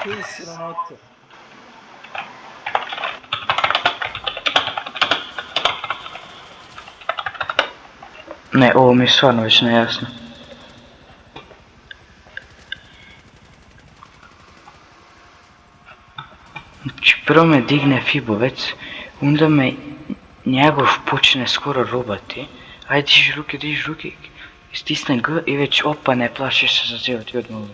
Ти срамота. Не, ovo mi je stvarno već nejasno. Znači, prvo me digne Fibovec, onda me njegov počne skoro robati. Ajde, diži ruke, stisne G i već opa ne plašiš se za cijelo ti odmah.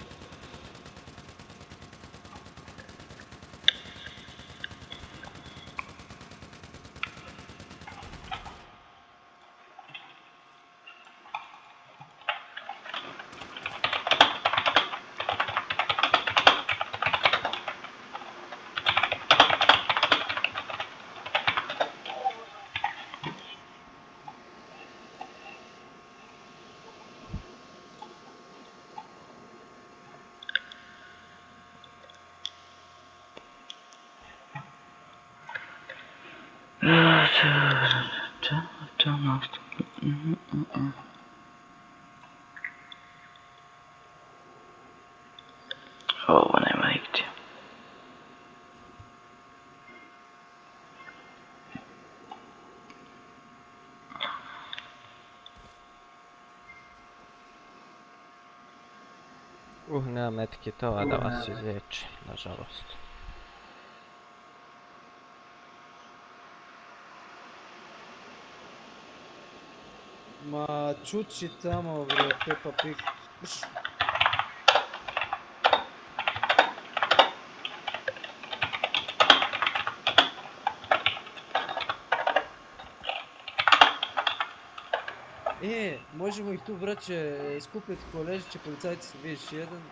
Ovo nema nigdje. Nemam etiketova da vas izveče, nažalost. Ma čuči tamo bre, Peppa Pig. Možemo ih tu braće skupiti ko ležiće policajci, vidiš jedan.